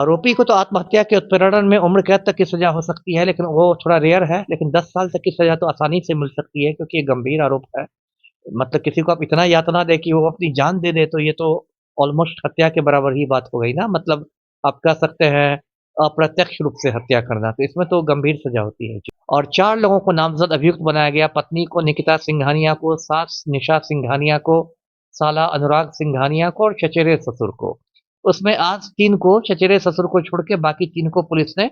आरोपी को तो आत्महत्या के उत्प्रेरण में उम्र कैद तक की सजा हो सकती है, लेकिन वो थोड़ा रेयर है। लेकिन 10 साल तक की सजा तो आसानी से मिल सकती है, क्योंकि ये गंभीर आरोप है। मतलब किसी को आप इतना यातना दें कि वो अपनी जान दे दे, तो ये तो ऑलमोस्ट हत्या के बराबर ही बात हो गई ना। मतलब आप कह सकते हैं अप्रत्यक्ष रूप से हत्या करना, तो इसमें तो गंभीर सजा होती है जी। और 4 लोगों को नामजद अभियुक्त बनाया गया। पत्नी को निकिता सिंघानिया को, सास निशा सिंघानिया को, साला अनुराग सिंघानिया को और चचेरे ससुर को। उसमें आज 3 को, चचेरे ससुर को छोड़ के बाकी 3 को पुलिस ने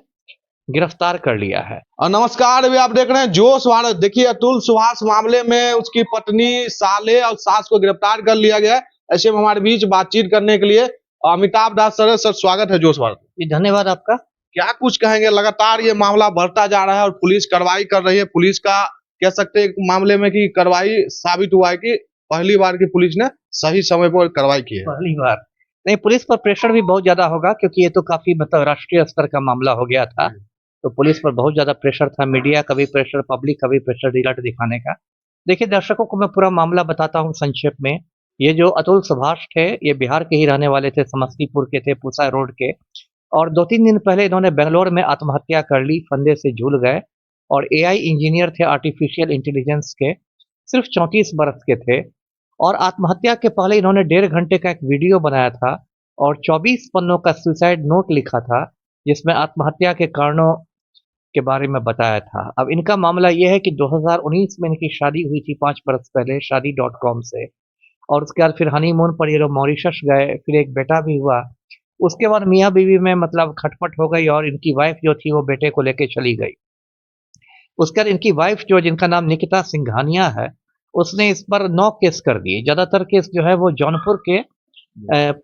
गिरफ्तार कर लिया है। और नमस्कार, अभी आप देख रहे हैं जोश भारत। देखिए, अतुल सुभाष मामले में उसकी पत्नी, साले और सास को गिरफ्तार कर लिया गया है। ऐसे में हमारे बीच बातचीत करने के लिए अमिताभ दास सर, स्वागत है जोश भारत। जी, धन्यवाद आपका। क्या कुछ कहेंगे? लगातार ये मामला बढ़ता जा रहा है और पुलिस कार्रवाई कर रही है। पुलिस का कह सकते हैं मामले में कि कार्रवाई साबित हुआ है कि पहली बार की पुलिस ने सही समय पर कार्रवाई की है। पहली बार नहीं, पुलिस पर प्रेशर भी बहुत ज्यादा होगा, क्योंकि ये तो काफी मतलब राष्ट्रीय स्तर का मामला हो गया था। तो पुलिस पर बहुत ज्यादा प्रेशर था, मीडिया का भी प्रेशर, पब्लिक का भी प्रेशर रिजल्ट दिखाने का। देखिए, दर्शकों को मैं पूरा मामला बताता हूँ संक्षेप में। ये जो अतुल सुभाष थे, ये बिहार के ही रहने वाले थे, समस्तीपुर के थे, पूसा रोड के। और 2-3 दिन पहले इन्होंने बेंगलोर में आत्महत्या कर ली, फंदे से झूल गए। और एआई इंजीनियर थे, आर्टिफिशियल इंटेलिजेंस के, सिर्फ 34 बरस के थे। और आत्महत्या के पहले इन्होंने 1.5 घंटे का एक वीडियो बनाया था और 24 पन्नों का सुसाइड नोट लिखा था, जिसमें आत्महत्या के कारणों के बारे में बताया था। अब इनका मामला ये है कि 2019 में इनकी शादी हुई थी, 5 बरस पहले, शादी.com से। और उसके बाद फिर हनीमून पर ये लोग मॉरिशस गए, फिर एक बेटा भी हुआ। उसके बाद मियाँ बीवी में मतलब खटपट हो गई और इनकी वाइफ जो थी वो बेटे को लेके चली गई। उसके बाद इनकी वाइफ जो, जिनका नाम निकिता सिंघानिया है, उसने इस पर 9 केस कर दिए। ज़्यादातर केस जो है वो जौनपुर के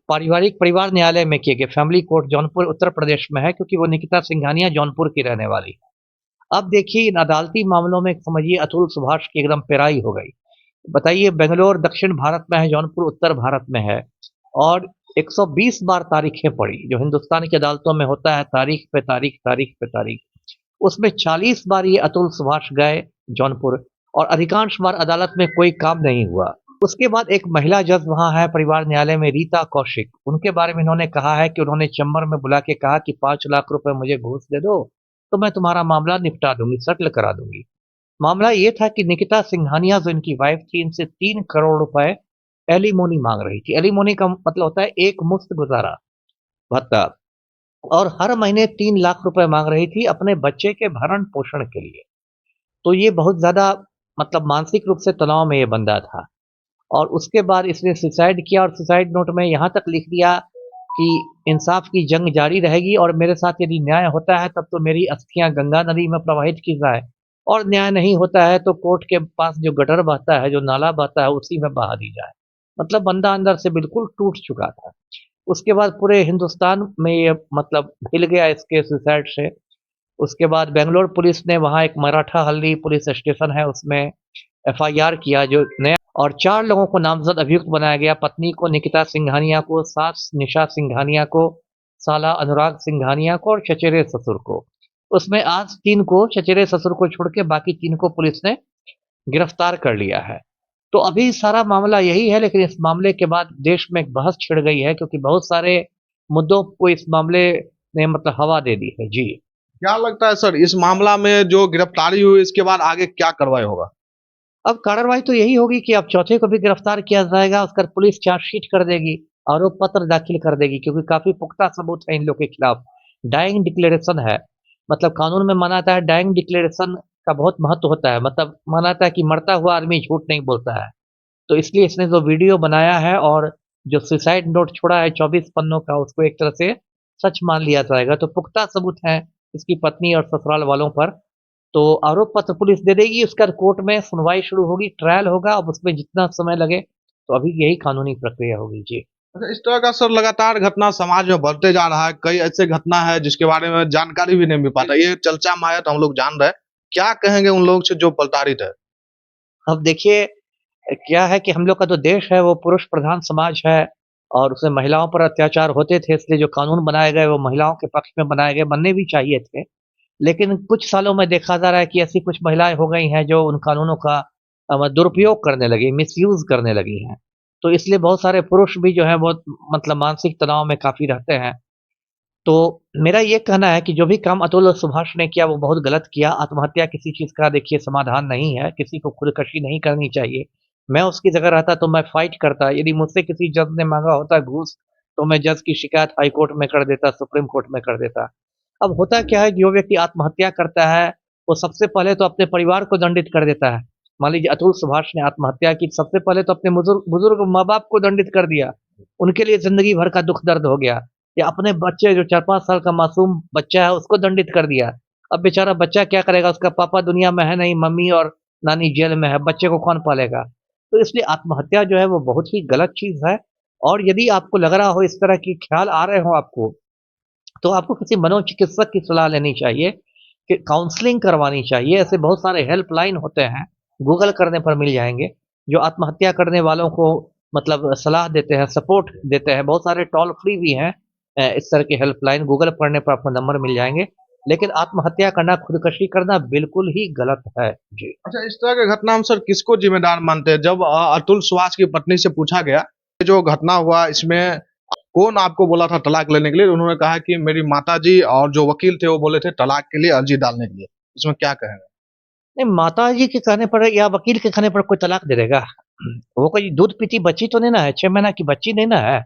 पारिवारिक परिवार न्यायालय में किए गए। फैमिली कोर्ट जौनपुर उत्तर प्रदेश में है, क्योंकि वो निकिता सिंघानिया जौनपुर की रहने वाली है। अब देखिए, इन अदालती मामलों में समझिए अतुल सुभाष की एकदम पेराई हो गई। बताइए, बेंगलोर दक्षिण भारत में है, जौनपुर उत्तर भारत में है। और 120 बार तारीखें पड़ी, जो हिंदुस्तान की अदालतों में होता है, तारीख पे तारीख, तारीख पे तारीख। उसमें 40 बार ये अतुल सुभाष गए जौनपुर, और अधिकांश बार अदालत में कोई काम नहीं हुआ। उसके बाद एक महिला जज वहाँ है परिवार न्यायालय में, रीता कौशिक। उनके बारे में इन्होंने कहा है कि उन्होंने चैम्बर में बुला के कहा कि 5 लाख रुपए मुझे घूस दे दो, तो मैं तुम्हारा मामला निपटा दूंगी, सेटल करा दूंगी। मामला ये था कि निकिता सिंघानिया जो इनकी वाइफ थी, इनसे 3 करोड़ रुपए एलिमोनी मांग रही थी। एलिमोनी का मतलब होता है एक मुश्त गुजारा भत्ता। और हर महीने 3 लाख रुपए मांग रही थी अपने बच्चे के भरण पोषण के लिए। तो ये बहुत ज़्यादा मतलब मानसिक रूप से तनाव में ये बंदा था। और उसके बाद इसने सुसाइड किया, और सुसाइड नोट में यहाँ तक लिख दिया कि इंसाफ की जंग जारी रहेगी, और मेरे साथ यदि न्याय होता है तब तो मेरी अस्थियां गंगा नदी में प्रवाहित की जाए, और न्याय नहीं होता है तो कोर्ट के पास जो गटर बहता है, जो नाला बहता है, उसी में बहा दी जाए। मतलब बंदा अंदर से बिल्कुल टूट चुका था। उसके बाद पूरे हिंदुस्तान में ये मतलब हिल गया इसके सुसाइड से। उसके बाद बेंगलोर पुलिस ने वहाँ एक मराठा हल्दी पुलिस स्टेशन है, उसमें एफआईआर किया जो नया। और 4 लोगों को नामजद अभियुक्त बनाया गया। पत्नी को निकिता सिंघानिया को, सास निशा सिंघानिया को, साला अनुराग सिंघानिया को और चचेरे ससुर को। उसमें आज 3 को, चचेरे ससुर को छोड़ के बाकी 3 को पुलिस ने गिरफ्तार कर लिया है। तो अभी सारा मामला यही है, लेकिन इस मामले के बाद देश में एक बहस छिड़ गई है, क्योंकि बहुत सारे मुद्दों को इस मामले ने मतलब हवा दे दी है जी। क्या लगता है सर, इस मामला में जो गिरफ्तारी हुई इसके बाद आगे क्या कार्रवाई होगा? अब कार्रवाई तो यही होगी कि अब चौथे को भी गिरफ्तार किया जाएगा, उसका पुलिस चार्जशीट कर देगी, आरोप पत्र दाखिल कर देगी, क्योंकि काफी पुख्ता सबूत है इन लोग के खिलाफ। डाइंग डिक्लेरेशन है, मतलब कानून में माना जाता है डाइंग डिक्लेरेशन का बहुत महत्व होता है। मतलब माना जाता है कि मरता हुआ आदमी झूठ नहीं बोलता है। तो इसलिए इसने जो वीडियो बनाया है और जो सुसाइड नोट छोड़ा है 24 पन्नों का, उसको एक तरह से सच मान लिया जाएगा। तो पुख्ता सबूत है इसकी पत्नी और ससुराल वालों पर। तो आरोप पत्र पुलिस दे देगी, उसका कोर्ट में सुनवाई शुरू होगी, ट्रायल होगा। अब उसमें जितना समय लगे, तो अभी यही कानूनी प्रक्रिया होगी जी। अच्छा, इस तरह का सर लगातार घटना समाज में बढ़ते जा रहा है। कई ऐसे घटना है जिसके बारे में जानकारी भी नहीं मिल पाता। ये चर्चा में आया तो हम लोग जान रहे हैं। क्या कहेंगे उन लोग से जो प्रताड़ित है? अब देखिए, क्या है कि हम लोग का जो देश है वो पुरुष प्रधान समाज है, और उसमें महिलाओं पर अत्याचार होते थे, इसलिए जो कानून बनाए गए वो महिलाओं के पक्ष में बनाए गए, बनने भी चाहिए थे। लेकिन कुछ सालों में देखा जा रहा है कि ऐसी कुछ महिलाएं हो गई हैं जो उन कानूनों का दुरुपयोग करने लगी, मिसयूज करने लगी हैं। तो इसलिए बहुत सारे पुरुष भी जो है बहुत मतलब मानसिक तनाव में काफी रहते हैं। तो मेरा ये कहना है कि जो भी काम अतुल और सुभाष ने किया वो बहुत गलत किया। आत्महत्या किसी चीज़ का देखिए समाधान नहीं है, किसी को खुदकशी नहीं करनी चाहिए। मैं उसकी जगह रहता तो मैं फ़ाइट करता, यदि मुझसे किसी जज ने माँगा होता घूस, तो मैं जज की शिकायत हाई कोर्ट में कर देता, सुप्रीम कोर्ट में कर देता। अब होता क्या है, जो व्यक्ति आत्महत्या करता है, वो सबसे पहले तो अपने परिवार को दंडित कर देता है। मान लीजिए अतुल सुभाष ने आत्महत्या की, सबसे पहले तो अपने बुज़ुर्ग माँ-बाप को दंडित कर दिया। उनके लिए ज़िंदगी भर का दुःख दर्द हो गया। या अपने बच्चे जो 4-5 साल का मासूम बच्चा है उसको दंडित कर दिया। अब बेचारा बच्चा क्या करेगा? उसका पापा दुनिया में है नहीं, मम्मी और नानी जेल में है, बच्चे को कौन पालेगा? तो इसलिए आत्महत्या जो है वो बहुत ही गलत चीज़ है और यदि आपको लग रहा हो इस तरह के ख़्याल आ रहे हों आपको, तो आपको किसी मनोचिकित्सक की सलाह लेनी चाहिए, कि काउंसलिंग करवानी चाहिए। ऐसे बहुत सारे हेल्पलाइन होते हैं, गूगल करने पर मिल जाएँगे, जो आत्महत्या करने वालों को मतलब सलाह देते हैं, सपोर्ट देते हैं। बहुत सारे टोल फ्री भी हैं इस तरह की हेल्पलाइन, गूगल पढ़ने पर आपको नंबर मिल जाएँगे। लेकिन आत्महत्या करना, खुदकशी करना बिल्कुल ही गलत है। जी। अच्छा, इस तरह के घटना में सर किसको जिम्मेदार मानते हैं? जब अतुल सुभाष की पत्नी से पूछा गया, ये जो घटना हुआ इसमें कौन आपको बोला था तलाक लेने के लिए? उन्होंने कहा कि मेरी माताजी और जो वकील थे वो बोले थे तलाक के लिए अर्जी डालने के लिए। इसमें क्या कहेंगे? नहीं, माताजी के कहने पर या वकील के कहने पर कोई तलाक दे देगा? वो कोई दूध पीती बच्ची तो नहीं ना है, 6 महीना की बच्ची नहीं ना है।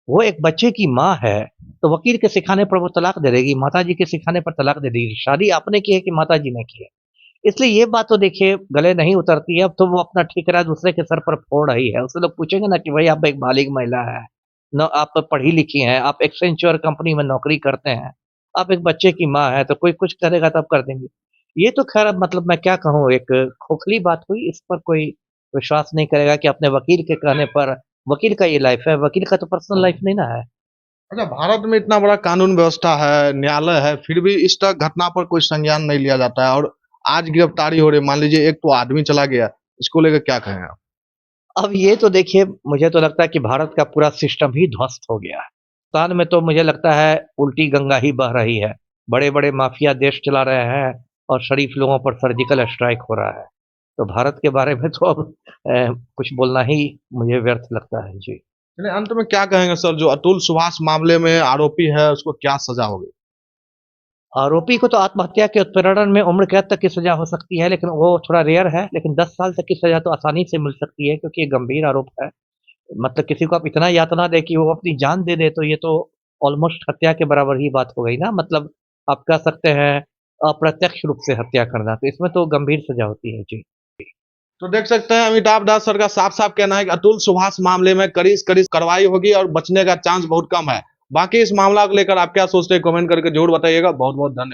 वो एक बच्चे की माँ है, तो वकील के सिखाने पर वो तलाक दे देगी, माताजी के सिखाने पर तलाक दे देगी। शादी आपने की है कि माताजी ने की है। इसलिए ये बात तो देखिए गले नहीं उतरती है, अब तो वो अपना ठिकरा दूसरे के सर पर फोड़ रही है। उससे लोग पूछेंगे ना कि भई आप एक बालिग महिला हैं, न आप पढ़ी-लिखी हैं, आप एक्सेंचुअर कंपनी में नौकरी करते हैं, आप एक बच्चे की माँ हैं, तो कोई कुछ करेगा तो आप कर देंगी। ये तो ख़ैर अब मतलब मैं क्या कहूँ, एक खोखली बात हुई, इस पर कोई विश्वास नहीं करेगा कि अपने वकील के कहने पर, वकील का ये लाइफ़ है, वकील का तो पर्सनल लाइफ़ नहीं ना है। अच्छा, भारत में इतना बड़ा कानून व्यवस्था है, न्यायालय है, फिर भी इस तरह घटना पर कोई संज्ञान नहीं लिया जाता है और आज गिरफ्तारी हो रही है। मान लीजिए एक तो आदमी चला गया, इसको लेकर क्या कहें आप? अब ये तो देखिए, मुझे तो लगता है कि भारत का पूरा सिस्टम ही ध्वस्त हो गया है। हिंदुस्तान में तो मुझे लगता है उल्टी गंगा ही बह रही है। बड़े-बड़े माफिया देश चला रहे हैं और शरीफ लोगों पर सर्जिकल स्ट्राइक हो रहा है। तो भारत के बारे में तो अब कुछ बोलना ही मुझे व्यर्थ लगता है। जी। चलिए अंत में क्या कहेंगे सर, जो अतुल सुभाष मामले में आरोपी है उसको क्या सजा होगी? आरोपी को तो आत्महत्या के उत्प्रेरण में उम्र कैद तक की सज़ा हो सकती है, लेकिन वो थोड़ा रेयर है। लेकिन 10 साल तक की सज़ा तो आसानी से मिल सकती है क्योंकि ये गंभीर आरोप है। मतलब किसी को आप इतना यातना दें कि वो अपनी जान दे दे, तो ये तो ऑलमोस्ट हत्या के बराबर ही बात हो गई ना। मतलब आप कह सकते हैं अप्रत्यक्ष रूप से हत्या करना, तो इसमें तो गंभीर सज़ा होती है। जी। तो देख सकते हैं अमिताभ दास सर का साफ-साफ कहना है कि अतुल सुभाष मामले में कड़ी से कड़ी कार्रवाई होगी और बचने का चांस बहुत कम है। बाकी इस मामला को लेकर आप क्या सोचते हैं कमेंट करके ज़रूर बताइएगा। बहुत-बहुत धन्यवाद।